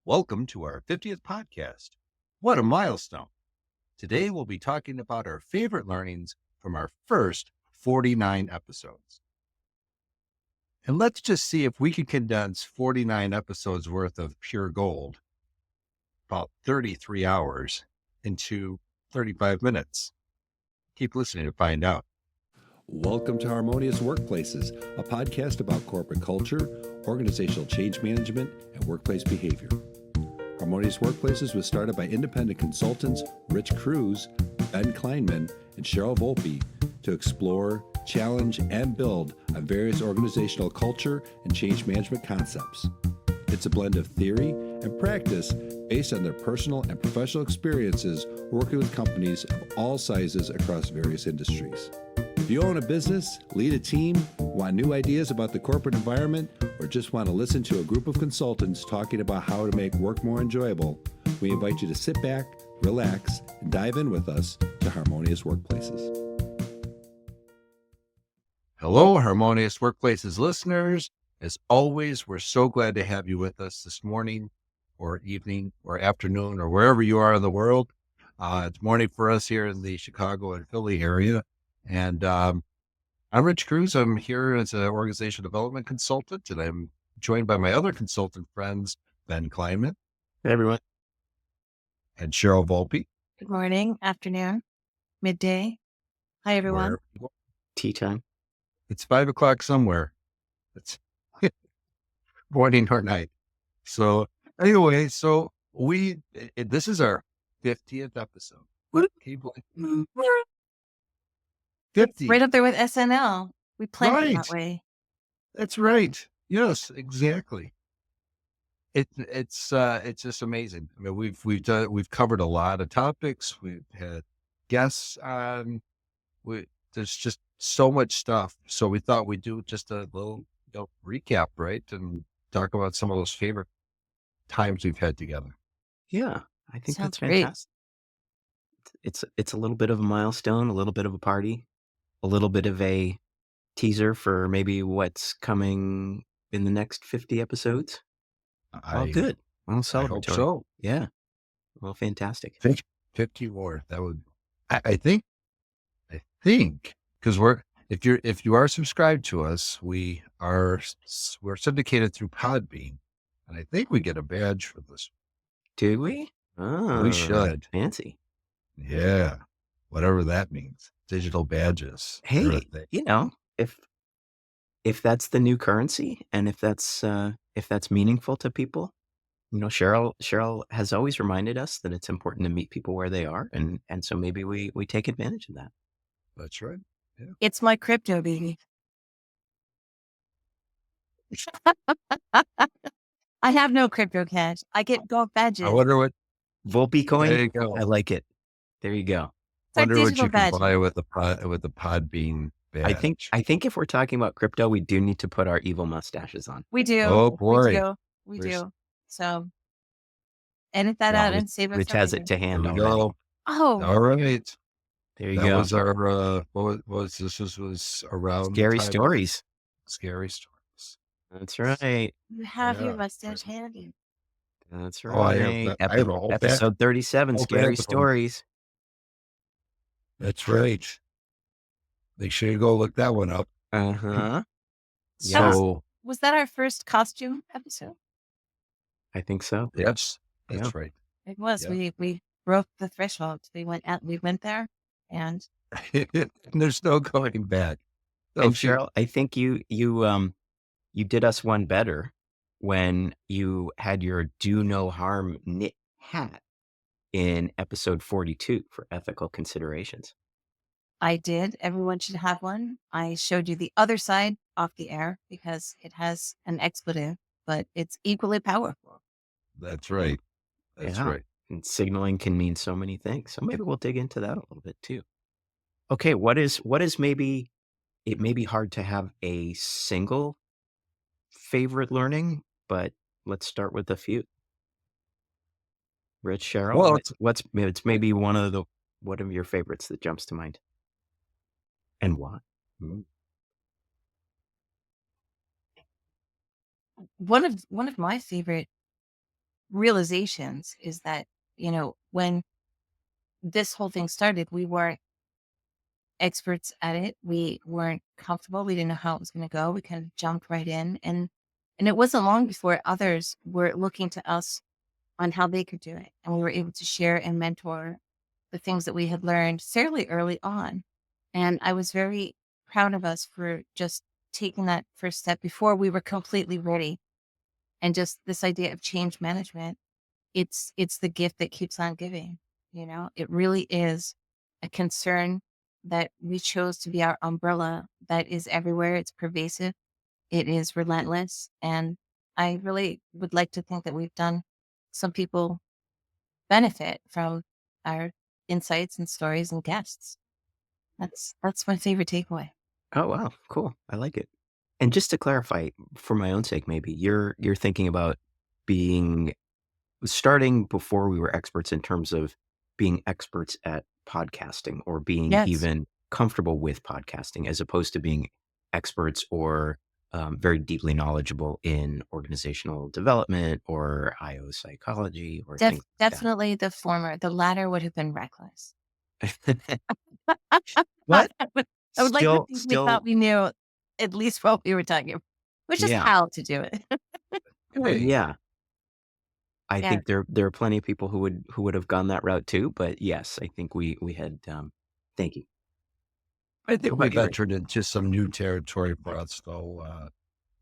Welcome to our 50th podcast. What a milestone. Today we'll be talking about our favorite learnings from our first 49 episodes. And let's just see if we can condense 49 episodes worth of pure gold, about 33 hours, into 35 minutes. Keep listening to find out. Welcome to Harmonious Workplaces, a podcast about corporate culture, organizational change management, and workplace behavior. Harmonious Workplaces was started by independent consultants Rich Cruz, Ben Kleinman, and Cheryl Volpe to explore, challenge, and build on various organizational culture and change management concepts. It's a blend of theory and practice based on their personal and professional experiences working with companies of all sizes across various industries. If you own a business, lead a team, want new ideas about the corporate environment, or just want to listen to a group of consultants talking about how to make work more enjoyable, we invite you to sit back, relax, and dive in with us to Harmonious Workplaces. Hello, Harmonious Workplaces listeners. As always, we're so glad to have you with us this morning or evening or afternoon or wherever you are in the world. It's morning for us here in the Chicago and Philly area. And I'm Rich Cruz. I'm here as an organizational development consultant, and I'm joined by my other consultant friends, Ben Kleinman. Hey, everyone. And Cheryl Volpe. Good morning, afternoon, midday. Hi, everyone. Tea time. It's 5 o'clock somewhere. It's morning or night. So anyway, this is our 50th episode. What? Can you believe? 50. Right up there with SNL. We planned it that way. That's right. Yes, exactly. It's just amazing. I mean, we've covered a lot of topics. We've had guests on. There's just so much stuff. So we thought we'd do just a little recap, right, and talk about some of those favorite times we've had together. Yeah, I think Sounds that's fantastic. It's a little bit of a milestone, a little bit of a party, a little bit of a teaser for maybe what's coming in the next 50 episodes. Good. Well, celebratory. I hope so. Yeah. Well, fantastic. 50 more. That would, I think, because if you are subscribed to us, we're syndicated through Podbean, and I think we get a badge for this. Do we? Oh, we should. Fancy. Yeah. Whatever that means. Digital badges. Hey, if that's the new currency, and if that's meaningful to people, Cheryl has always reminded us that it's important to meet people where they are, and so maybe we take advantage of that. That's right. Yeah. It's my crypto, baby. I have no crypto cash. I get gold badges. I wonder what Volpe coin. There you go. I like it. There you go. Wonder what you can buy with the Podbean badge. I think if we're talking about crypto, we do need to put our evil mustaches on. We do. Oh boy, we do. So edit that out and save us. Rich has it to hand already. Go. Oh, all right. There you go. That was our what was this? This was around scary stories. Scary stories. That's right. You have your mustache handy. That's right. I have episode 37, Scary Stories. That's right. Make sure you go look that one up. Uh-huh. So was that our first costume episode? I think so. Yes, that's right. It was. Yeah. We broke the threshold. We went there, and there's no going back. And Cheryl, I think you did us one better when you had your Do No Harm knit hat in episode 42 for ethical considerations. I did. Everyone should have one. I showed you the other side off the air because it has an expletive, but it's equally powerful. That's right. That's right. And signaling can mean so many things. So maybe we'll dig into that a little bit too. Okay, what is maybe, it may be hard to have a single favorite learning, but let's start with a few. Rich, Cheryl, well, it's maybe one of your favorites that jumps to mind, and why? One of my favorite realizations is that, when this whole thing started, we weren't experts at it. We weren't comfortable. We didn't know how it was going to go. We kind of jumped right in, and it wasn't long before others were looking to us on how they could do it, and we were able to share and mentor the things that we had learned fairly early on. And I was very proud of us for just taking that first step before we were completely ready. And just this idea of change management, it's the gift that keeps on giving. It really is a concern that we chose to be our umbrella that is everywhere. It's pervasive. It is relentless. And I really would like to think that we've done some people benefit from our insights and stories and guests. That's my favorite takeaway. Oh, wow. Cool. I like it. And just to clarify, for my own sake, maybe you're thinking about being starting before we were experts in terms of being experts at podcasting or being Yes, even comfortable with podcasting as opposed to being experts or very deeply knowledgeable in organizational development or IO psychology or things like definitely the former. The latter would have been reckless. that. I But would, I would like to think we thought still, we knew at least what we were talking about, which is yeah, how to do it. Hey, yeah. I Yeah, think there are plenty of people who would have gone that route too. But yes, I think we had. Thank you. I What think about we've you, Ray? entered into some new territory for us, though.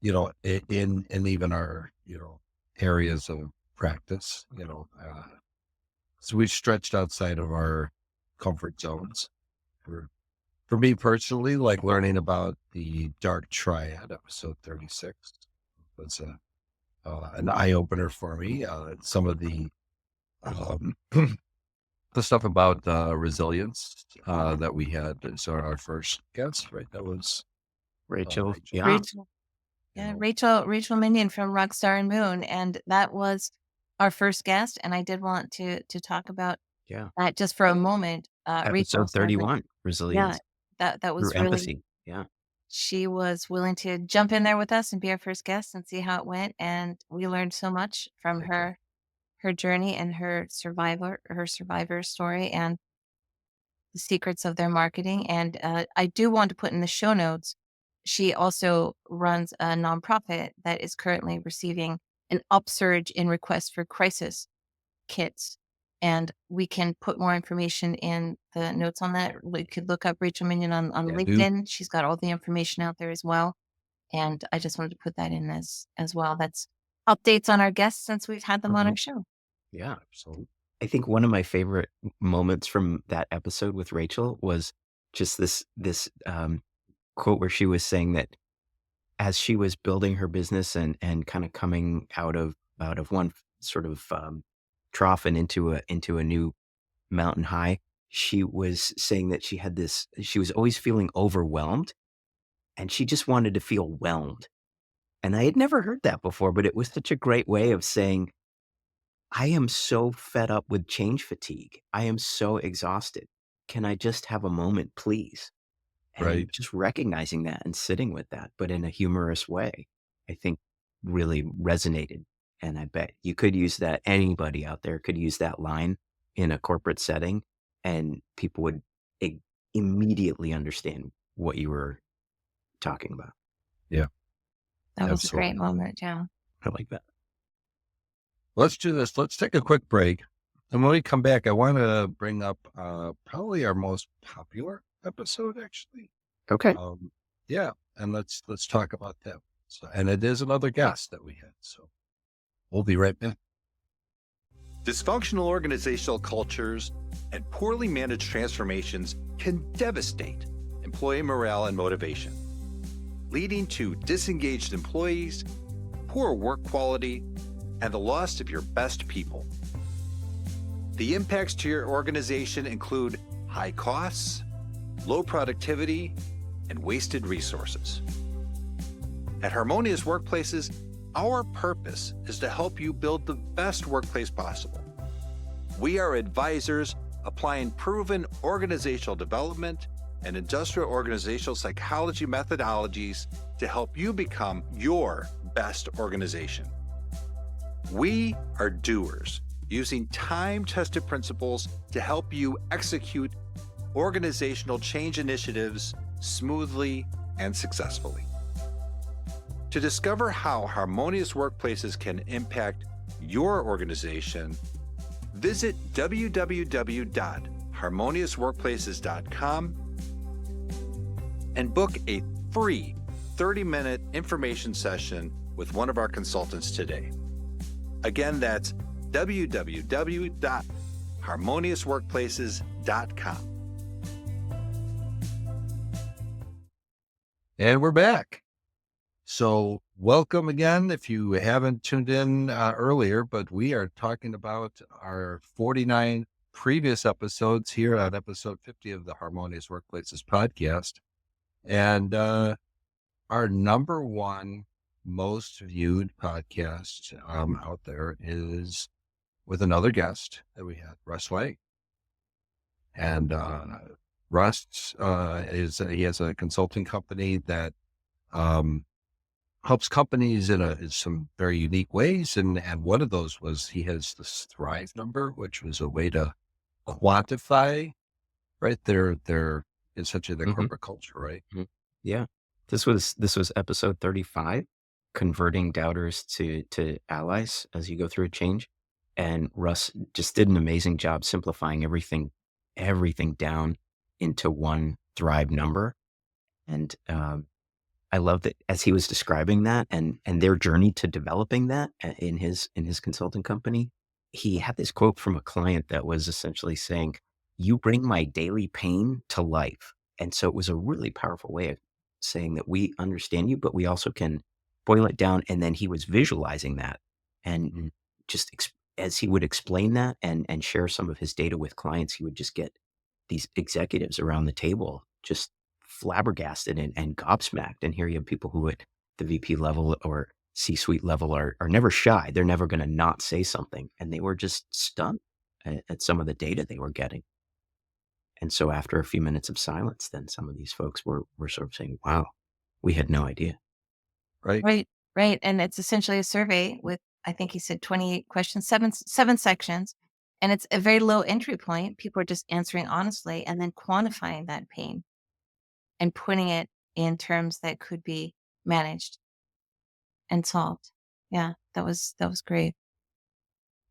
In even our areas of practice. So we've stretched outside of our comfort zones. For me personally, like learning about the Dark Triad, episode 36, was an eye opener for me. Some of um, the stuff about resilience that we had as our first guest, right? That was Rachel? Rachel. Yeah, Rachel. You Yeah, know, Rachel Minion from Rockstar and Moon, and that was our first guest. And I did want to talk about yeah. that just for a moment. Rachel Episode said that, 31, yeah, resilience that through was really, empathy. Yeah, she was willing to jump in there with us and be our first guest and see how it went. And we learned so much from heck yeah. her journey and her survivor story and the secrets of their marketing. And I do want to put in the show notes, she also runs a nonprofit that is currently receiving an upsurge in requests for crisis kits. And we can put more information in the notes on that. We could look up Rachel Minion on Yeah, dude. LinkedIn. She's got all the information out there as well. And I just wanted to put that in as well. That's updates on our guests since we've had them on Mhm. our show. yeah. Absolutely. I think one of my favorite moments from that episode with Rachel was just this quote where she was saying that as she was building her business and kind of coming out of one sort of trough and into a new mountain high, she was saying that she was always feeling overwhelmed and she just wanted to feel whelmed. And I had never heard that before, but it was such a great way of saying, I am so fed up with change fatigue. I am so exhausted. Can I just have a moment, please? And Right. just recognizing that and sitting with that, but in a humorous way, I think really resonated. And I bet you could use that. Anybody out there could use that line in a corporate setting, and people would i- immediately understand what you were talking about. Yeah, That was a great absolutely. moment. Yeah. I like that. Let's do this. Let's take a quick break. And when we come back, I want to bring up probably our most popular episode, actually. Okay. Yeah, and let's talk about that. So, and it is another guest that we had. So we'll be right back. Dysfunctional organizational cultures and poorly managed transformations can devastate employee morale and motivation, leading to disengaged employees, poor work quality, and the loss of your best people. The impacts to your organization include high costs, low productivity, and wasted resources. At Harmonious Workplaces, our purpose is to help you build the best workplace possible. We are advisors applying proven organizational development and industrial organizational psychology methodologies to help you become your best organization. We are doers, using time-tested principles to help you execute organizational change initiatives smoothly and successfully. To discover how harmonious workplaces can impact your organization, visit www.harmoniousworkplaces.com and book a free 30-minute information session with one of our consultants today. Again, that's www.harmoniousworkplaces.com. And we're back. So welcome again. If you haven't tuned in earlier, but we are talking about our 49 previous episodes here on episode 50 of the Harmonious Workplaces podcast. And our number one most viewed podcast out there is with another guest that we had, Russ Lang. And Russ he has a consulting company that helps companies in some very unique ways. And one of those was he has this Thrive number, which was a way to quantify, right? Their essentially their corporate culture, right? Yeah. This was episode 35, converting doubters to allies as you go through a change. And Russ just did an amazing job simplifying everything down into one Thrive number. And I love that as he was describing that and their journey to developing that in his consulting company, he had this quote from a client that was essentially saying, "You bring my daily pain to life." And so it was a really powerful way of saying that we understand you, but we also can boil it down. And then he was visualizing that and just as he would explain that and share some of his data with clients, he would just get these executives around the table just flabbergasted and gobsmacked. And here you have people who at the VP level or C-suite level are never shy. They're never going to not say something. And they were just stunned at some of the data they were getting. And so after a few minutes of silence, then some of these folks were sort of saying, wow, we had no idea. Right. Right. And it's essentially a survey with, I think he said 28 questions, seven sections. And it's a very low entry point. People are just answering honestly and then quantifying that pain and putting it in terms that could be managed and solved. Yeah, that was great.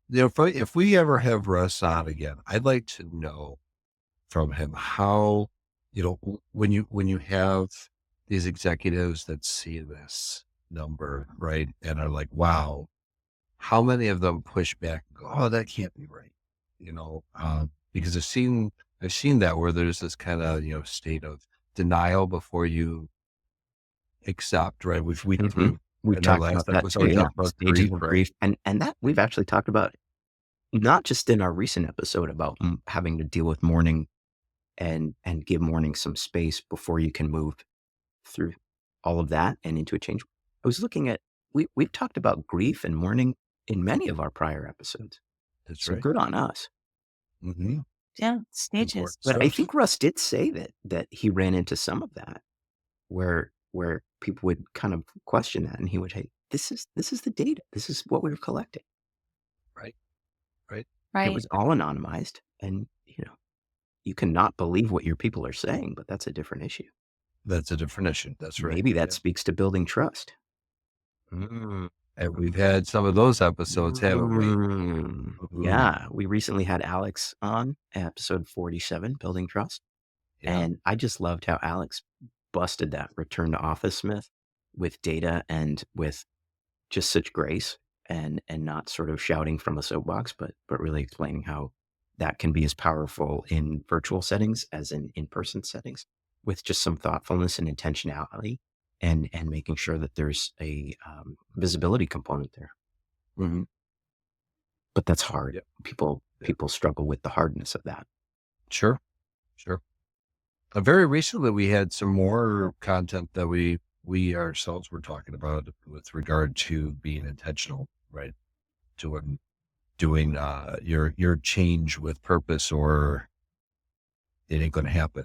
If we ever have Russ on again, I'd like to know from him how, when you have these executives that see this number, right, and are like, wow, how many of them push back and go, oh, that can't be right, because I've seen that where there's this kind of state of denial before you accept, right? We've in our talked last about that. episode, Oh, we yeah. talked about Stages grief, of right? grief. And that we've actually talked about not just in our recent episode about having to deal with mourning and give mourning some space before you can move through all of that and into a change. I was looking at, we've talked about grief and mourning in many of our prior episodes. That's So right. good on us. Mm-hmm. Yeah, stages. But I think Russ did say that he ran into some of that where people would kind of question that, and he would, hey, this is the data. This is what we're collecting. Right. It was all anonymized, and you cannot believe what your people are saying, but that's a different issue. That's a different issue. That's right. Maybe that speaks to building trust. And we've had some of those episodes, haven't we? Yeah, we recently had Alex on episode 47, Building Trust. Yeah. And I just loved how Alex busted that return to office myth with data and with just such grace and not sort of shouting from a soapbox, but really explaining how that can be as powerful in virtual settings as in in-person settings with just some thoughtfulness and intentionality and making sure that there's a visibility component there. Mm-hmm. But that's hard. Yep. People struggle with the hardness of that. Sure. Very recently, we had some more content that we ourselves were talking about with regard to being intentional, right? Doing your change with purpose, or it ain't going to happen,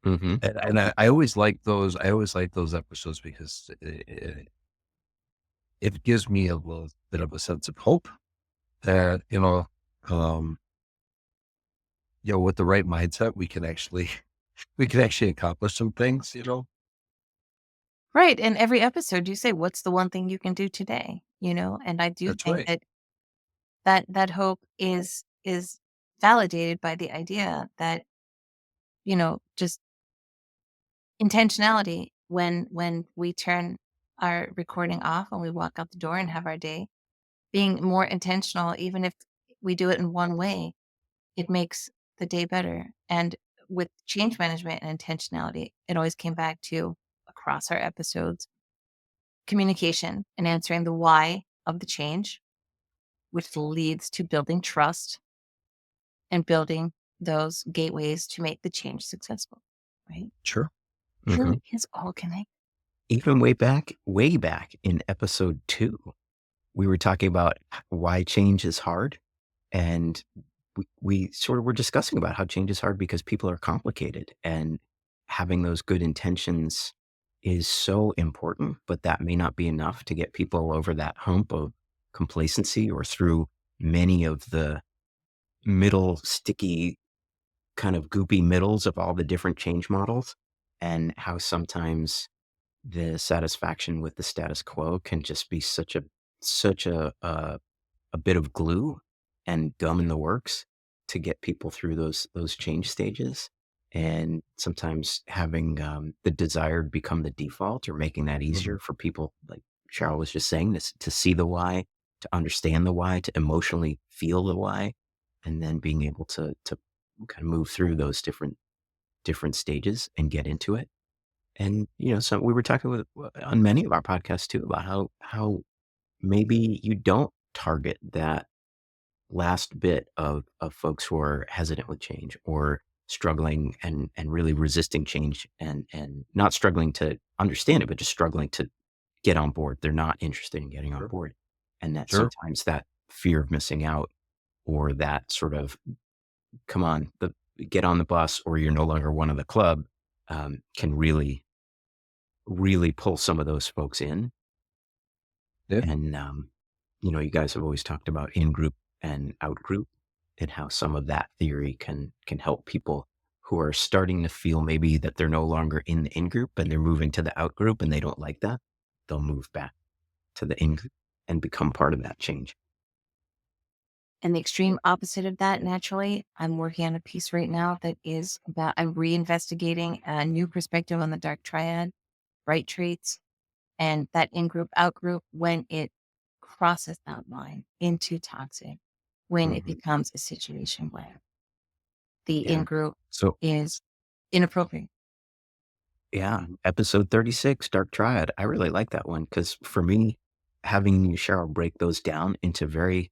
And I always like those. I always like those episodes because it gives me a little bit of a sense of hope that, um, with the right mindset, we can actually, we can actually accomplish some things. Right. And every episode you say, what's the one thing you can do today? And I do That's think right. that hope is validated by the idea that, just intentionality when we turn our recording off and we walk out the door and have our day, being more intentional, even if we do it in one way, it makes the day better. And with change management and intentionality, it always came back to, across our episodes, communication and answering the why of the change, which leads to building trust and building those gateways to make the change successful. Right? Sure. It Hmm. really is all connected. Even way back in episode 2, we were talking about why change is hard. And we sort of were discussing about how change is hard because people are complicated, and having those good intentions is so important, but that may not be enough to get people over that hump of complacency or through many of the middle sticky kind of goopy middles of all the different change models, and how sometimes the satisfaction with the status quo can just be such a bit of glue and gum in the works to get people through those change stages. And sometimes having the desired become the default, or making that Hmm. easier for people, like Cheryl was just saying, to see the why, to understand the why, to emotionally feel the why, and then being able to kind of move through those different stages and get into it. And so we were talking on many of our podcasts too about how maybe you don't target that last bit of folks who are hesitant with change, or struggling and really resisting change, and not struggling to understand it, but just struggling to get on board. They're not interested in getting on Sure. board. And that Sure. sometimes that fear of missing out, or that sort of, come on, get on the bus or you're no longer one of the club, can really, really pull some of those folks in. Yeah. And, you guys have always talked about in group and out group, and how some of that theory can help people who are starting to feel maybe that they're no longer in the in group and they're moving to the out group and they don't like that. They'll move back to the in group and become part of that change. And the extreme opposite of that, naturally, I'm working on a piece right now that is about, I'm reinvestigating a new perspective on the dark triad, bright traits, and that in group, out group, when it crosses that line into toxic, when it Mhm. becomes a situation where the in Yeah. group So, is inappropriate. yeah, episode 36, Dark Triad. I really like that one because for me, having you, Cheryl, break those down into very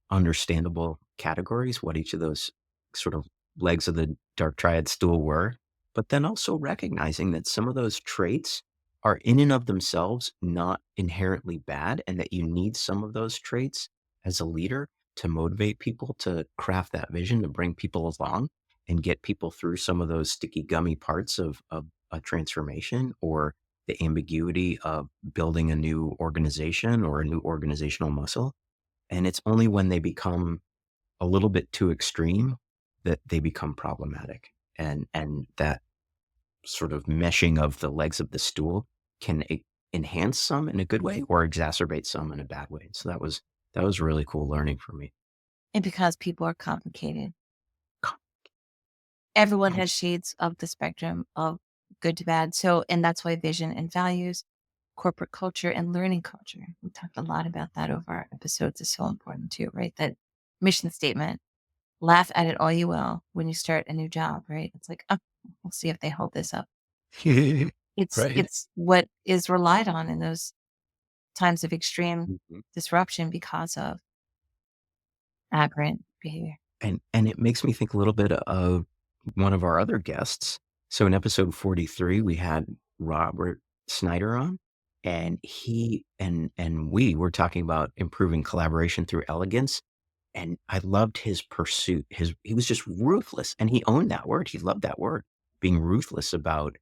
understandable categories, what each of those sort of legs of the dark triad stool were, but then also recognizing that some of those traits are in and of themselves not inherently bad, and that you need some of those traits as a leader to motivate people to craft that vision, to bring people along and get people through some of those sticky gummy parts of a transformation, or the ambiguity of building a new organization or a new organizational muscle. And it's only when they become a little bit too extreme that they become problematic. And that sort of meshing of the legs of the stool can enhance some in a good way or exacerbate some in a bad way. So that was really cool learning for me. And because people are complicated, everyone has shades of the spectrum of good to bad. So, and that's why vision and values, corporate culture, and learning culture, we talked a lot about that over our episodes, is so important too, right? That mission statement, laugh at it all you will when you start a new job, right? It's like, oh, we'll see if they hold this up. It's Right. it's what is relied on in those times of extreme Mhm. disruption because of aberrant behavior. And it makes me think a little bit of one of our other guests. So in episode 43, we had Robert Snyder on, and he and we were talking about improving collaboration through elegance. And I loved his pursuit. He was just ruthless, and he owned that word. He loved that word, being ruthless about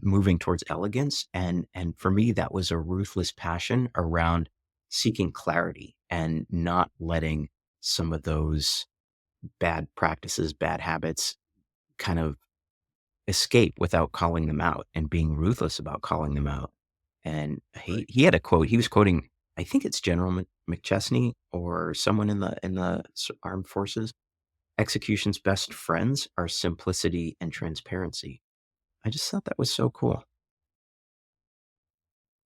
moving towards elegance. And for me, that was a ruthless passion around seeking clarity and not letting some of those bad practices, bad habits kind of escape without calling them out and being ruthless about calling them out. And Right. he had a quote. He was quoting, I think it's General McChesney or someone in the armed forces. Execution's best friends are simplicity and transparency. I just thought that was so cool.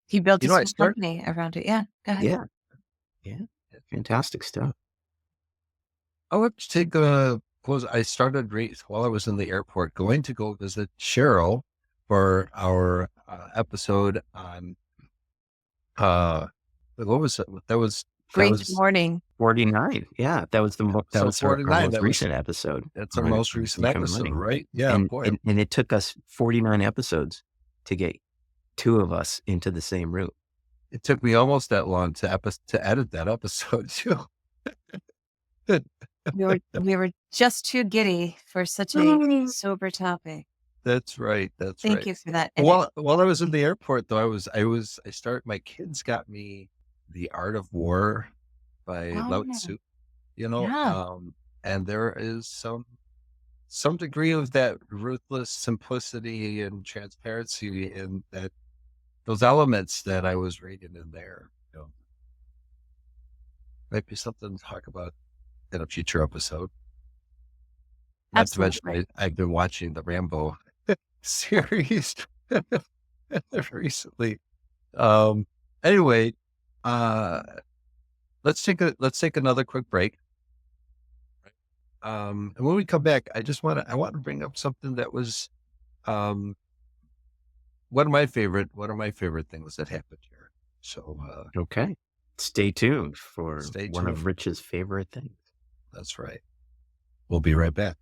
He built You his know, I whole start. company around it. Yeah, go ahead. Yeah, yeah, fantastic stuff. I would take a close. I started while I was in the airport, going to go visit Cheryl for our episode on what was it? That Great was morning. 49. Yeah, that was that episode was our 49. most recent episode. That's our Right, most recent Becoming episode, Money. right? Yeah, And, boy, and it took us 49 episodes to get two of us into the same room. it took me almost that long to edit that episode too. We were just too giddy for such a sober topic. That's right. That's Thank right. you for that edit. While I was in the airport, though, my kids got me The Art of War by Lao Oh, Tzu, yeah. and there is some degree of that ruthless simplicity and transparency in those elements that I was reading in there. Might be something to talk about in a future episode. Not to mention, Absolutely. I've been watching the Rambo series recently. Anyway, let's take another quick break. And when we come back, I want to bring up something that was one of my favorite things that happened here. So Okay. Stay tuned for stay one tuned. of Rich's favorite things. That's right. We'll be right back.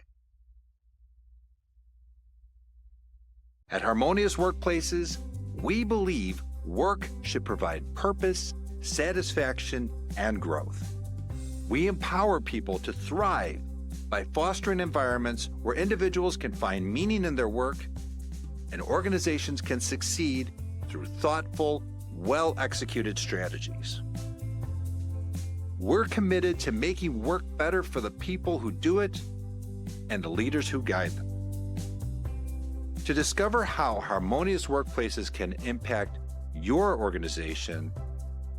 At Harmonious Workplaces, we believe work should provide purpose, satisfaction, and growth. We empower people to thrive by fostering environments where individuals can find meaning in their work and organizations can succeed through thoughtful, well-executed strategies. We're committed to making work better for the people who do it and the leaders who guide them. To discover how Harmonious Workplaces can impact your organization,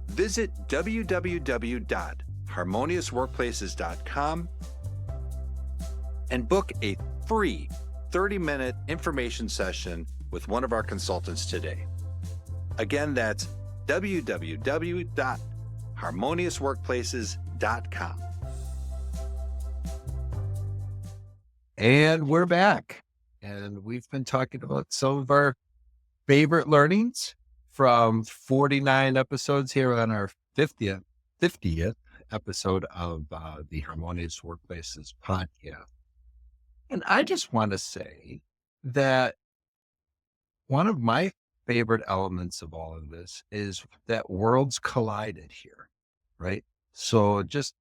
visit www.harmoniousworkplaces.com and book a free 30-minute information session with one of our consultants today. Again, that's www.harmoniousworkplaces.com. And we're back. And we've been talking about some of our favorite learnings from 49 episodes here on our 50th episode of the Harmonious Workplaces podcast. And I just want to say that one of my favorite elements of all of this is that worlds collided here, right? So just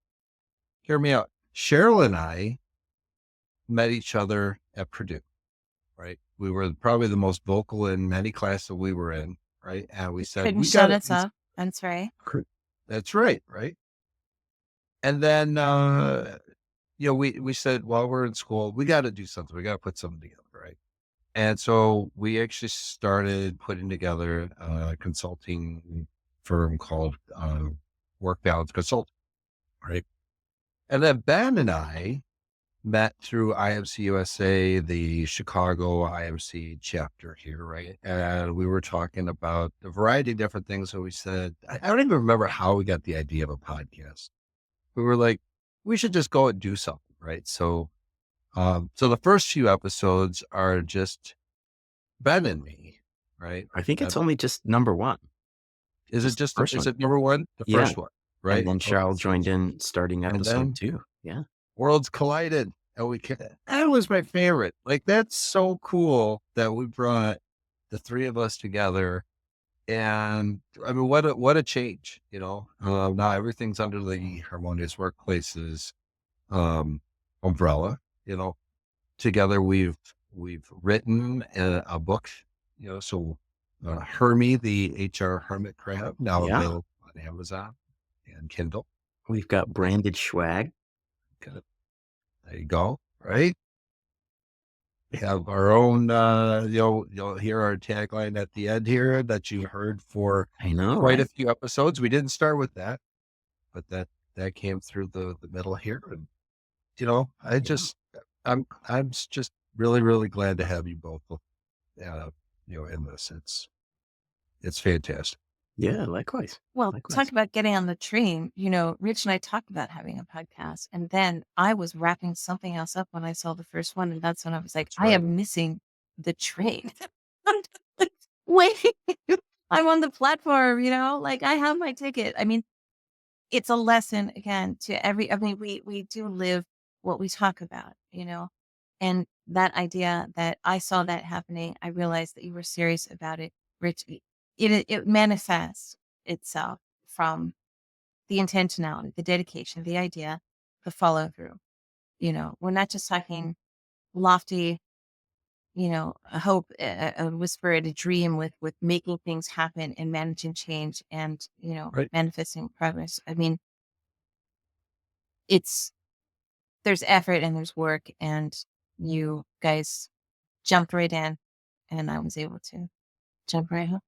hear me out. Cheryl and I met each other at Purdue. Right. We were probably the most vocal in many classes we were in. Right. And we said, Couldn't we shut got us up. That's right. That's right. Right. And then, we said, while we're in school, we got to do something. We got to put something together. Right. And so we actually started putting together a consulting firm called Work Balance Consulting. Right. And then Ben and I met through IMC USA, the Chicago IMC chapter here, right? And we were talking about a variety of different things. So we said, I don't even remember how we got the idea of a podcast. We were like, we should just go and do something, right? So, so the first few episodes are just Ben and me, right? I think it's only just number one. Is it Just the first is one. it number one? The Yeah. first one, right? And then Cheryl joined in starting And episode then- 2. Yeah. Worlds collided. And that was my favorite. Like, that's so cool that we brought the three of us together. And I mean, what a change, now everything's under the Harmonious Workplaces umbrella. Together we've written a book, so Hermie, the HR Hermit Crab, now Yeah. available on Amazon. and Kindle. We've got branded swag. Good. There you go. Right. We have our own, you'll hear our tagline at the end here that you heard for I know, quite a right? few episodes. We didn't start with that, but that came through the middle here. And, Yeah. I'm just really, really glad to have you both, in this. It's fantastic. Yeah, likewise. Well, talk Likewise. about getting on the train. Rich and I talked about having a podcast, and then I was wrapping something else up when I saw the first one, and that's when I was like, That's I right. am missing the train. I'm like, wait, I'm on the platform, like I have my ticket. I mean, it's a lesson again to I mean, we do live what we talk about, and that idea that I saw that happening, I realized that you were serious about it, Rich. It manifests itself from the intentionality, the dedication, the idea, the follow through. We're not just talking lofty, a hope, a whisper, and a dream with making things happen and managing change and Right. manifesting progress. I mean, it's there's effort and there's work, and you guys jumped right in, and I was able to jump right in.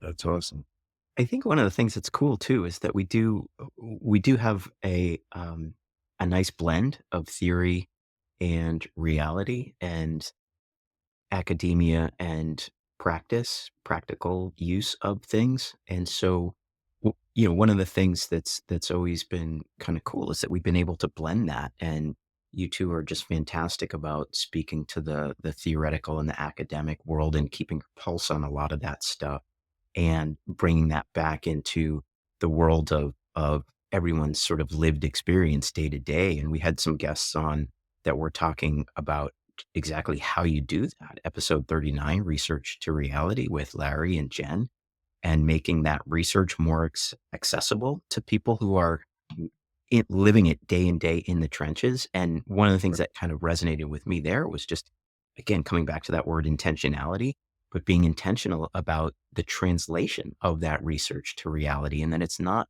That's awesome. I think one of the things that's cool too is that we do have a nice blend of theory and reality and academia and practical use of things. And so, one of the things that's always been kind of cool is that we've been able to blend that. And you two are just fantastic about speaking to the theoretical and the academic world and keeping a pulse on a lot of that stuff and bringing that back into the world of everyone's sort of lived experience day to day. And we had some guests on that were talking about exactly how you do that. Episode 39, Research to Reality with Larry and Jen, and making that research more accessible to people who are living it day and day in the trenches. And one of the things that kind of resonated with me there was just, again, coming back to that word intentionality, but being intentional about the translation of that research to reality. And then it's not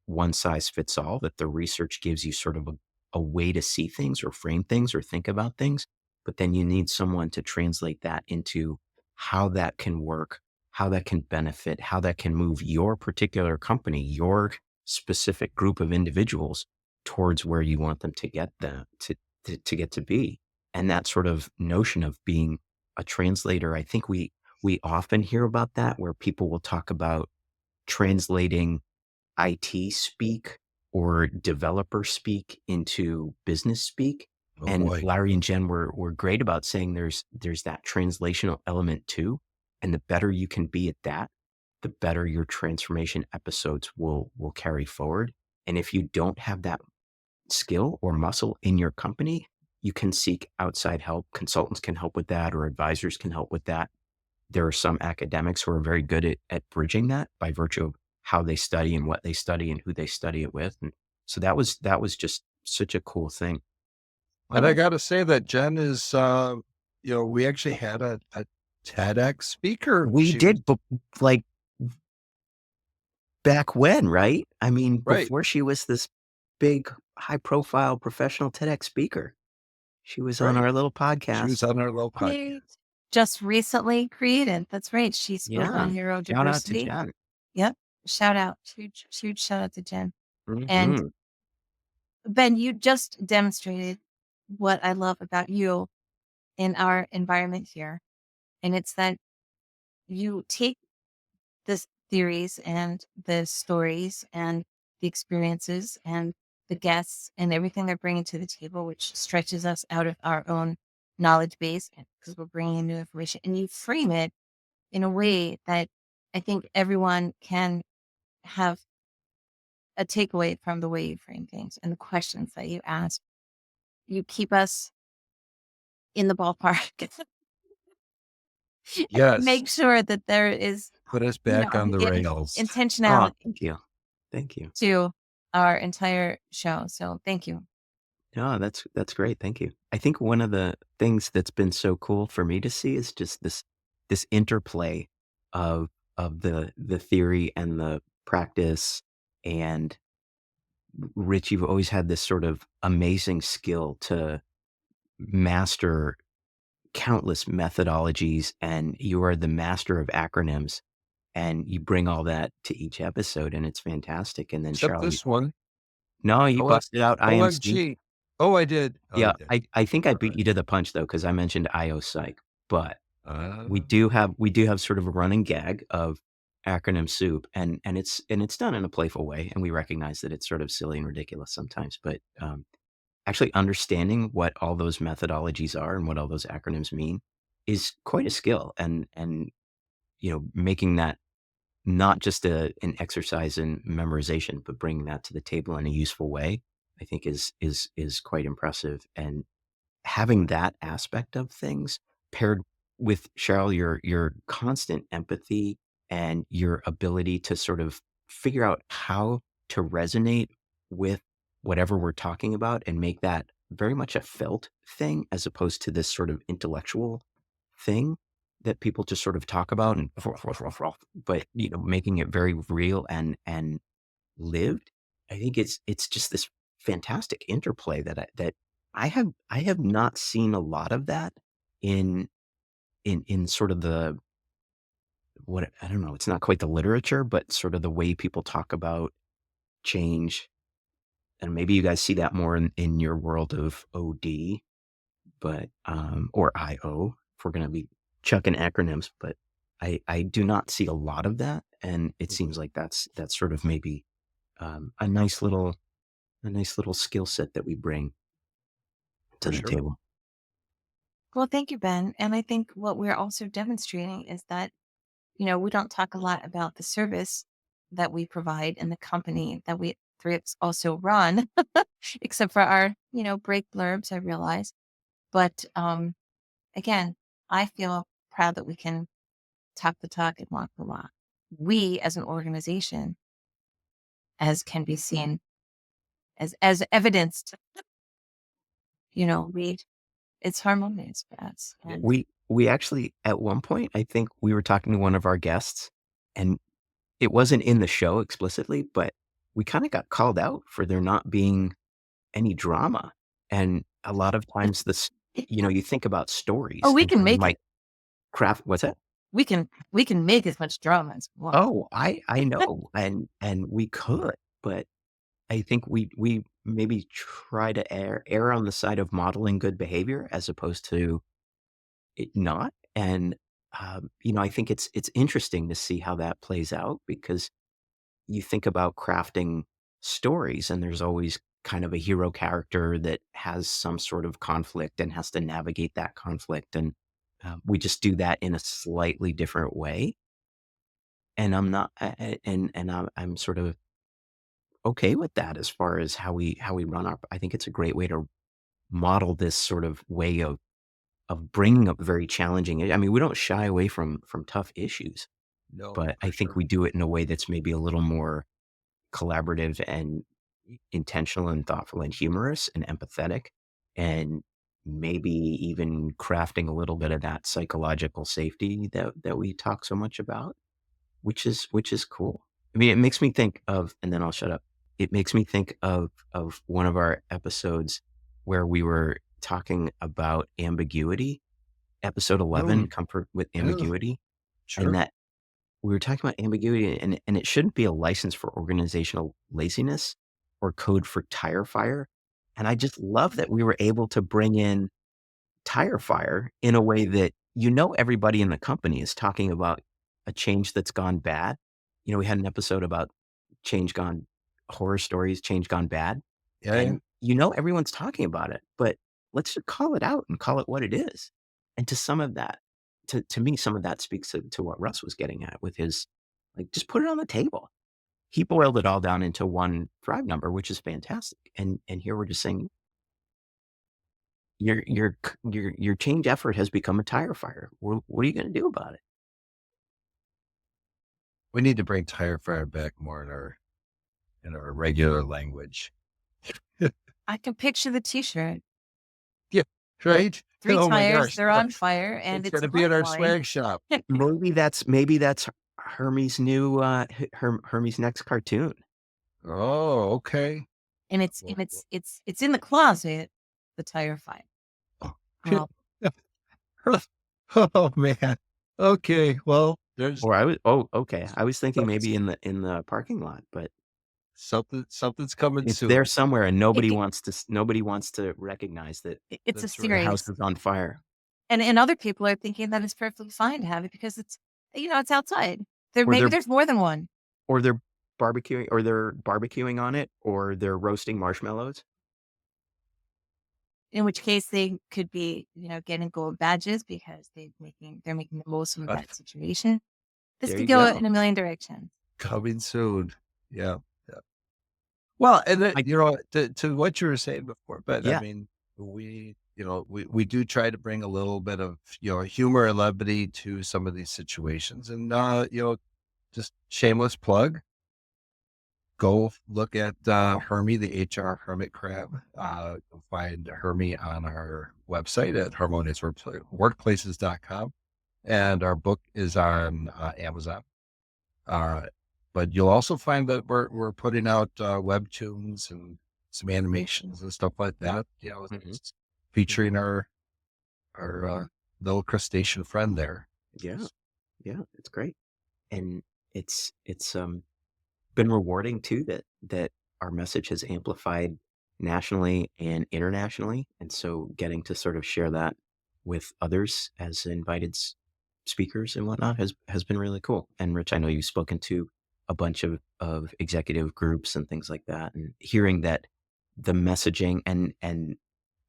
one size fits all, that the research gives you sort of a way to see things or frame things or think about things. But then you need someone to translate that into how that can work, how that can benefit, how that can move your particular company, your specific group of individuals towards where you want them to get to get to be. And that sort of notion of being a translator, I think we often hear about that where people will talk about translating IT speak or developer speak into business speak. Oh And boy. Larry and Jen were great about saying there's that translational element too. And the better you can be at that, the better your transformation episodes will carry forward. And if you don't have that skill or muscle in your company, you can seek outside help. Consultants can help with that, or advisors can help with that. There are some academics who are very good at bridging that by virtue of how they study and what they study and who they study it with. And so that was just such a cool thing. And I got to say that Jen is, we actually had a TEDx speaker. We She was did, but like back when, right? I mean, right. before she was this big, high profile professional TEDx speaker, she was on Right. our little She was podcast. on our little podcast. Great. Just recently created. That's right. She spoke Yeah. on Shout out to neurodiversity. Jen. Yep. Shout out. Huge shout out to Jen. And Hmm. Ben, you just demonstrated what I love about you in our environment here. And it's that you take the theories and the stories and the experiences and the guests and everything they're bringing to the table, which stretches us out of our own knowledge base because we're bringing in new information, and you frame it in a way that I think everyone can have a takeaway from the way you frame things and the questions that you ask. You keep us in the ballpark and Yes. make sure that there is, Put us back on the rails. Oh, intentionality thank you. Thank you. to our entire show. So thank you. No, that's great. Thank you. I think one of the things that's been so cool for me to see is just this interplay of the theory and the practice and Rich, you've always had this sort of amazing skill to master countless methodologies, and you are the master of acronyms, and you bring all that to each episode, and it's fantastic. And then Except Cheryl, this one. no, you OM busted out IMC. OMG. Oh, I did. Oh, I Yeah, did. I think I All beat right. you to the punch though, because I mentioned IO Psych, but Uh, we do have sort of a running gag of acronym soup, and it's done in a playful way, and we recognize that it's sort of silly and ridiculous sometimes, but actually understanding what all those methodologies are and what all those acronyms mean is quite a skill, and making that not just an exercise in memorization, but bringing that to the table in a useful way, I think is quite impressive. And having that aspect of things paired with Cheryl, your constant empathy and your ability to sort of figure out how to resonate with whatever we're talking about and make that very much a felt thing as opposed to this sort of intellectual thing that people just sort of talk about and but making it very real and lived. I think it's just this fantastic interplay that I have not seen a lot of that in in sort of the what I don't know, it's not quite the literature, but sort of the way people talk about change. And maybe you guys see that more in your world of OD, but or IO, if we're gonna be chucking acronyms, but I do not see a lot of that. And it seems like that's sort of maybe a nice little skill set that we bring to for the sure. table. Well, thank you, Ben. And I think what we're also demonstrating is that, we don't talk a lot about the service that we provide and the company that we Thrips also run, except for our, break blurbs, I realize. But again, I feel proud that we can talk the talk and walk the walk. We as an organization, as can be seen, as evidenced, we it's harmonious for us. Yeah. And We actually at one point, I think we were talking to one of our guests, and it wasn't in the show explicitly, but we kinda got called out for there not being any drama. And a lot of times you think about oh, stories we and can you make it. might craft what's that? We can make as much drama as we want. Oh, I know, and we could, but I think we maybe try to err on the side of modeling good behavior as opposed to it not. And I think it's interesting to see how that plays out because you think about crafting stories, and there's always kind of a hero character that has some sort of conflict and has to navigate that conflict, and we just do that in a slightly different way. And I'm not, and I'm sort of okay with that as far as how we run our. I think it's a great way to model this sort of way of bringing up very challenging. I mean, we don't shy away from tough issues, No, but I for think sure. we do it in a way that's maybe a little more collaborative and intentional and thoughtful and humorous and empathetic, and maybe even crafting a little bit of that psychological safety that we talk so much about, which is cool. I mean, it makes me think of, and then I'll shut up. It makes me think of one of our episodes where we were talking about ambiguity, episode 11, Mm, comfort with yeah, ambiguity, and sure. that we were talking about ambiguity, and it shouldn't be a license for organizational laziness or code for tire fire. And I just love that we were able to bring in tire fire in a way that everybody in the company is talking about a change that's gone bad. We had an episode about change gone horror stories, change gone bad, Yeah, yeah. and everyone's talking about it, but let's just call it out and call it what it is. And to some of that, to me, some of that speaks to what Russ was getting at with his like just put it on the table. He boiled it all down into one Thrive number, which is fantastic. And here we're just saying your change effort has become a tire fire. What are you going to do about it? We need to bring tire fire back more in our regular language. I can picture the T-shirt. Yeah, right? Three Oh my tires, gosh. they're on fire, and It's it's gonna a be at our heartline. swag shop. Maybe that's Hermie's new Hermie's next cartoon. Oh, okay. and it's Well, and it's in the closet, the tire fire. well, Oh, oh man. Okay. Well, there's Or okay. I was thinking maybe in the parking lot, but something's coming it's there soon. somewhere and it, it, nobody wants to recognize that it's a That's the right. house series, is on fire. and other people are thinking that it's perfectly fine to have it because it's it's outside. There Or maybe they're there's more than one. or they're barbecuing on it, or they're roasting marshmallows. In which case they could be, getting gold badges because they're making the most of Uh, that situation. This There could you go go. in a million directions. Coming soon. Yeah. Yeah. Well, and then, I to what you were saying before, but I Yeah. mean, we do try to bring a little bit of, humor and levity to some of these situations. And, just shameless plug, go look at, Hermie, the HR Hermit Crab. You'll find Hermie on our website at harmoniousworkplaces.com. And our book is on, Amazon. Uh, but you'll also find that we're putting out, webtoons and some animations and stuff like that. Mhm. It's featuring our little crustacean friend there. Yeah. Yeah, it's great. And it's been rewarding too that our message has amplified nationally and internationally, and so getting to sort of share that with others as invited speakers and whatnot has been really cool. And Rich, I know you've spoken to a bunch of executive groups and things like that, and hearing that the messaging and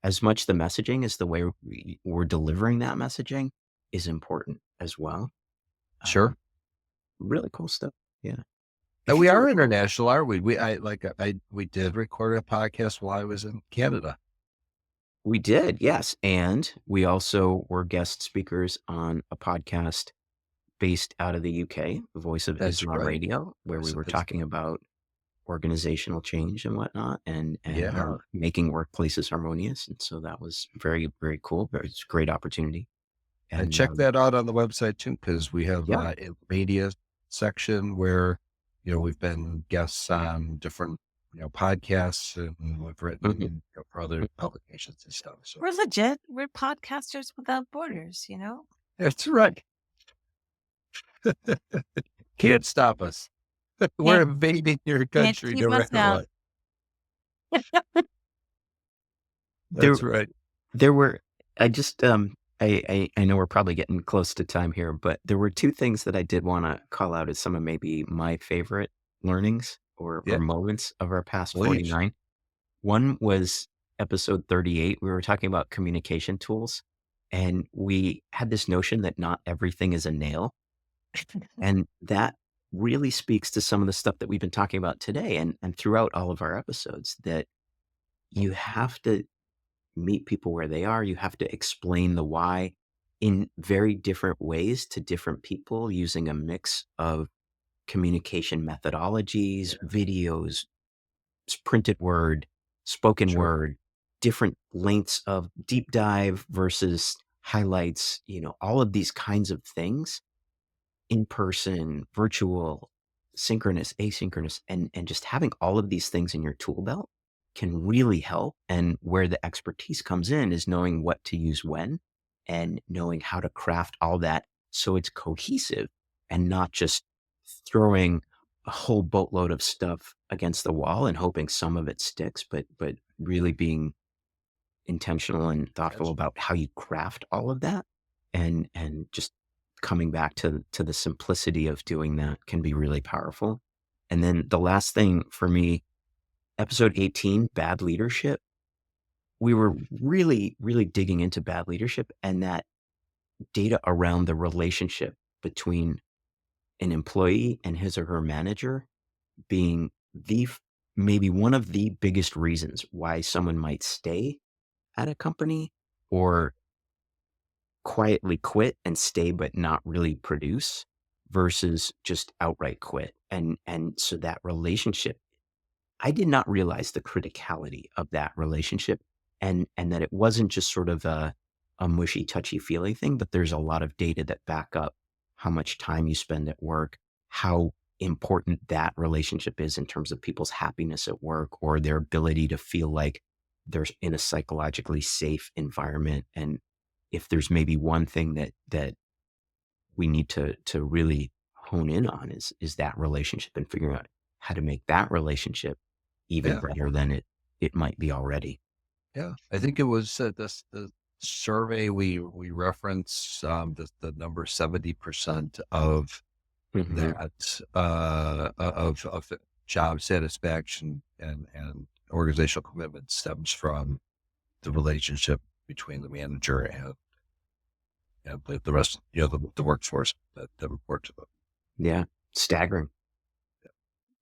as much the messaging as the way we're delivering that messaging is important as well. Sure. Really cool stuff. Yeah. And If we you are were international, are we? We did record a podcast while I was in Canada. We did, yes, and we also were guest speakers on a podcast based out of the UK, the Voice of That's Islam right. Radio, where we Voice of were talking Islam. about organizational change and whatnot, and Yeah. making workplaces harmonious, and so that was very, very cool. It's a great opportunity, And and, check that out on the website too, because we have, yeah. a media section where, we've been guests on different, podcasts, and we've written, Mhm. for other publications and stuff. So We're legit. We're podcasters without borders, that's right. Can't stop us. We're Can't invading your can't country keep no us matter out. what. There That's right. there were I just, I know we're probably getting close to time here, but there were 2 things that I did wanna call out as some of maybe my favorite learnings or Yeah, moments of our past please. 49. One was episode 38. We were talking about communication tools, and we had this notion that not everything is a nail, and that really speaks to some of the stuff that we've been talking about today and throughout all of our episodes, that you have to meet people where they are. You have to explain the why in very different ways to different people using a mix of communication methodologies, videos, printed word, spoken Sure. word, different lengths of deep dive versus highlights, all of these kinds of things, in person, virtual, synchronous, asynchronous, and just having all of these things in your tool belt can really help. And where the expertise comes in is knowing what to use when and knowing how to craft all that so it's cohesive and not just throwing a whole boatload of stuff against the wall and hoping some of it sticks, but really being intentional and thoughtful Intentional. about how you craft all of that, and just coming back to the simplicity of doing that can be really powerful. And then the last thing for me, episode 18, bad leadership. We were really, really digging into bad leadership and that data around the relationship between an employee and his or her manager being maybe one of the biggest reasons why someone might stay at a company or quietly quit and stay but not really produce versus just outright quit. And so that relationship, I did not realize the criticality of that relationship, and that it wasn't just sort of a mushy touchy feely thing, but there's a lot of data that back up how much time you spend at work, how important that relationship is in terms of people's happiness at work or their ability to feel like they're in a psychologically safe environment. And if there's maybe one thing that we need to really hone in on is that relationship and figuring out how to make that relationship even Yeah. better than it might be already. Yeah. I think it was the survey we reference, the number 70% of Mhm. that, of job satisfaction and organizational commitment stems from the relationship between the manager and the rest, the workforce that report to them. Yeah. Staggering.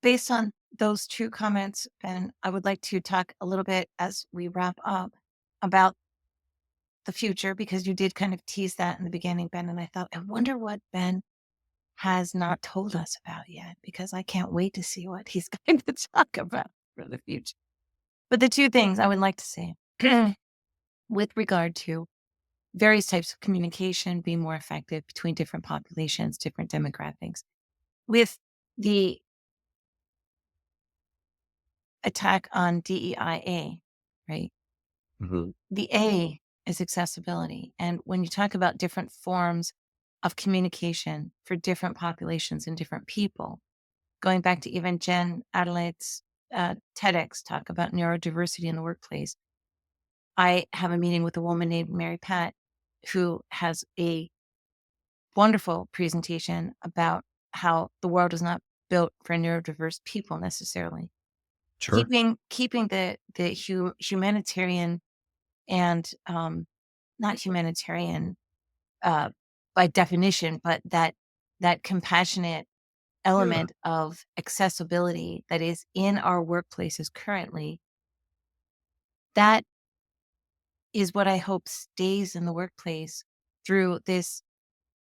Based on those two comments, Ben, I would like to talk a little bit as we wrap up about the future because you did kind of tease that in the beginning, Ben. And I thought, I wonder what Ben has not told us about yet because I can't wait to see what he's going to talk about for the future. But the two things I would like to say with regard to various types of communication being more effective between different populations, different demographics, with the attack on DEIA, right? Mhm. The A is accessibility. And when you talk about different forms of communication for different populations and different people, going back to even Jen Adelaide's TEDx talk about neurodiversity in the workplace, I have a meeting with a woman named Mary Pat who has a wonderful presentation about how the world is not built for neurodiverse people necessarily. Sure. Keeping the humanitarian and not humanitarian uh, by definition, but that compassionate Yeah. element of accessibility that is in our workplaces currently, that is what I hope stays in the workplace through this.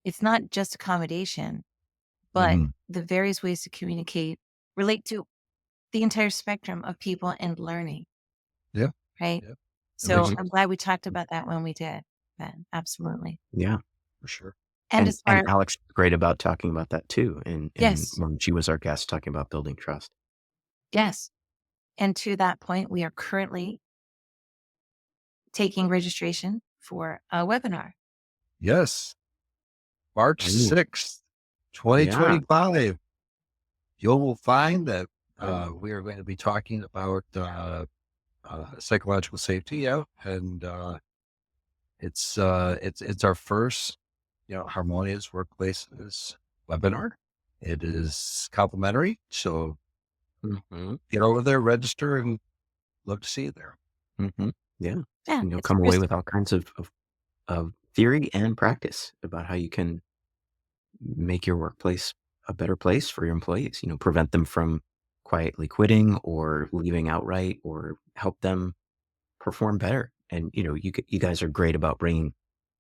It's not just accommodation, but Mhm. the various ways to communicate relate to the entire spectrum of people and learning, Yeah. right? Yeah. It So makes Mhm. I'm glad we talked about that when we did, Ben. Absolutely. Yeah. for sure. And as And far Alex was great about talking about that too, and yes, when she was our guest talking about building trust. yes. And to that point, we are currently taking registration for a webinar. Yes. March Ooh, 6th, yeah. 2025. You will find that we are going to be talking about psychological safety. Yeah. And it's our first, Harmonious Workplaces webinar. It is complimentary. So Mhm. get over there, register, and love to see you there. Mhm. Yeah. Yeah, And you'll it's come away Chris. with all kinds of theory and practice about how you can make your workplace a better place for your employees, prevent them from quietly quitting or leaving outright or help them perform better. And, you guys are great about bringing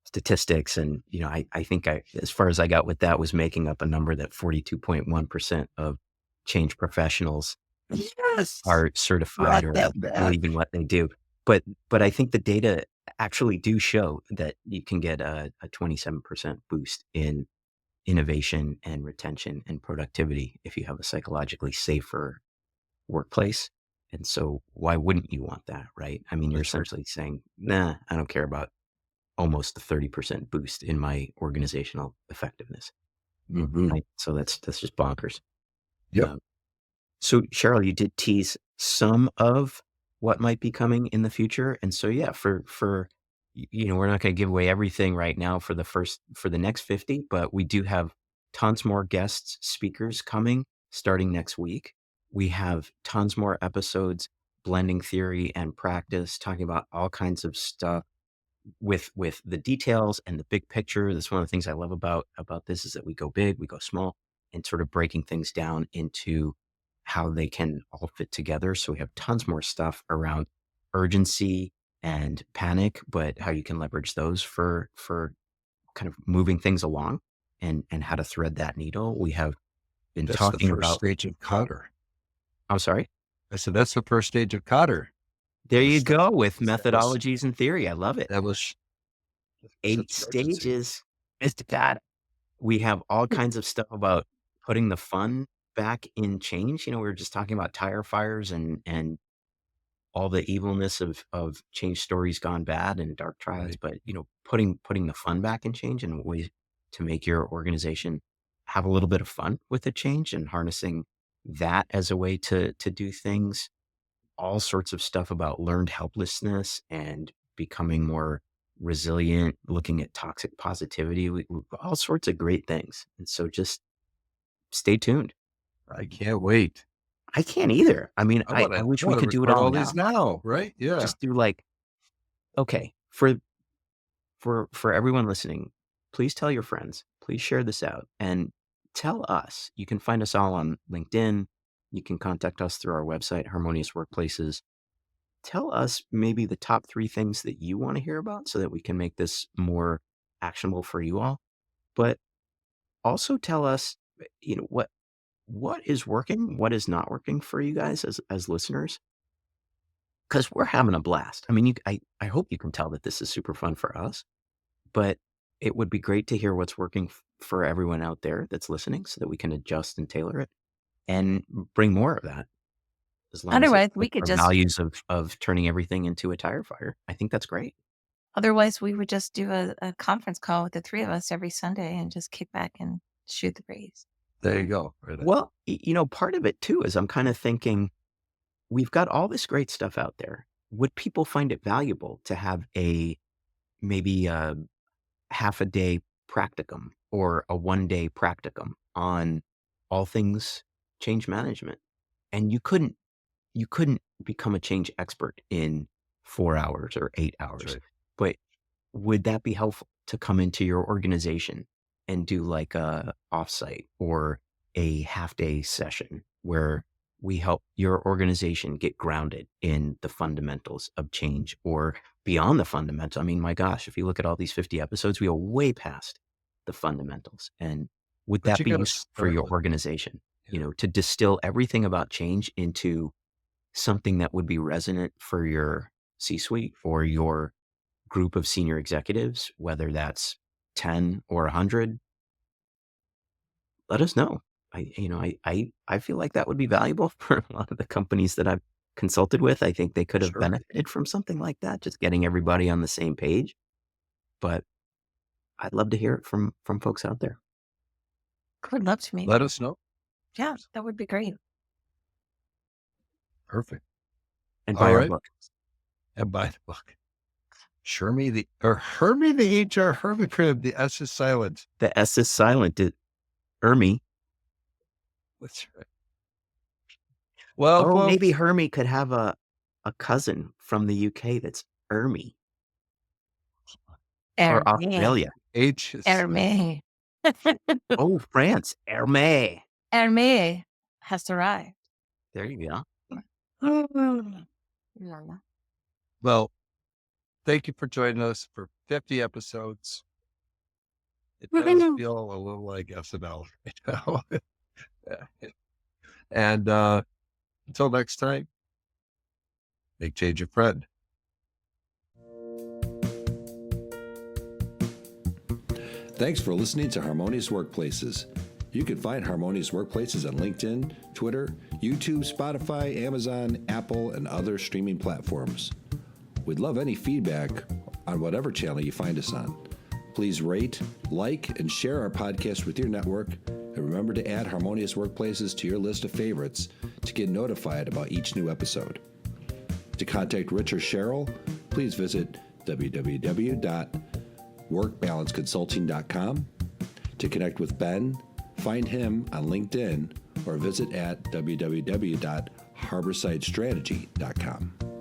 statistics. And, I think as far as I got with that was making up a number that 42.1% of change professionals Yes. are certified Brought or that back. believe in what they do. But I think the data actually do show that you can get a 27% boost in innovation and retention and productivity if you have a psychologically safer workplace. And so why wouldn't you want that, right? I mean, you're That's right. essentially saying, nah, I don't care about almost a 30% boost in my organizational effectiveness. Hmm. Right. So that's just bonkers. Yep. Um, so, Cheryl, you did tease some of what might be coming in the future, and so yeah, we're not going to give away everything right now for the next 50, but we do have tons more guests, speakers coming starting next week. We have tons more episodes blending theory and practice, talking about all kinds of stuff with the details and the big picture. That's one of the things I love about this is that we go big, we go small, and sort of breaking things down into how they can all fit together. So we have tons more stuff around urgency and panic, but how you can leverage those for kind of moving things along and how to thread that needle. We have been That's the talking first about. stage of Cotter. I'm sorry. I said that's the first stage of Cotter. There you Was that go with that was methodologies and theory. I love it. that was 8 sense of urgency. stages, Mr. Pat. We have all kinds of stuff about putting the fun back in change. We were just talking about tire fires and all the evilness of change stories gone bad and dark triads, Right. but putting the fun back in change and ways to make your organization have a little bit of fun with the change and harnessing that as a way to do things. All sorts of stuff about learned helplessness and becoming more resilient, looking at toxic positivity, all sorts of great things. And so just stay tuned. I can't wait. I can't either. I mean, I I wanna wish we wanna could do it record all all now. these now, right? Yeah. Just do like, okay, for everyone listening, please tell your friends, please share this out and tell us. You can find us all on LinkedIn. You can contact us through our website, Harmonious Workplaces. Tell us maybe the top 3 things that you want to hear about so that we can make this more actionable for you all. But also tell us, what is working, what is not working for you guys as listeners, because we're having a blast. I mean, I hope you can tell that this is super fun for us, but it would be great to hear what's working for everyone out there that's listening so that we can adjust and tailor it and bring more of that as long as it Otherwise, we fits could our just values of turning everything into a tire fire. I think that's great. otherwise we would just do a conference call with the 3 of us every Sunday and just kick back and shoot the breeze. There you go. Right. Well, part of it too is I'm kind of thinking we've got all this great stuff out there. Would people find it valuable to have maybe a half a day practicum or a 1-day practicum on all things change management? And you couldn't become a change expert in 4 hours or 8 That's hours, right. but would that be helpful to come into your organization and do like a offsite or a half day session where we help your organization get grounded in the fundamentals of change or beyond the fundamentals? I mean, my gosh, if you look at all these 50 episodes, we go way past the fundamentals. And would But that you be gotta useful for start your with organization, yeah. to distill everything about change into something that would be resonant for your C-suite or your group of senior executives, whether that's 10 or 100, let us know. I feel like that would be valuable for a lot of the companies that I've consulted with. I think they could have Sure. benefited from something like that, just getting everybody on the same page. But I'd love to hear it from folks out there. I would love to meet. Let us know. Yeah, that would be great. Perfect. And All buy our right. book. And buy the book. Hermie the HR Hermie crib. The S is silent. The S is silent. Ermi. That's right. Well, Oh, maybe folks, Hermie could have a cousin from the UK that's Ermi or Hermé. Australia. H is Hermé. Oh, France. Hermé. Hermé has arrived. There you go. La, la. well. Thank you for joining us for 50 episodes. It does feel a little like SNL right now. And until next time, make change a friend. Thanks for listening to Harmonious Workplaces. You can find Harmonious Workplaces on LinkedIn, Twitter, YouTube, Spotify, Amazon, Apple, and other streaming platforms. We'd love any feedback on whatever channel you find us on. Please rate, like, and share our podcast with your network, and remember to add Harmonious Workplaces to your list of favorites to get notified about each new episode. To contact Rich or Cheryl, please visit www.workbalanceconsulting.com. To connect with Ben, find him on LinkedIn or visit at www.harborsidestrategy.com.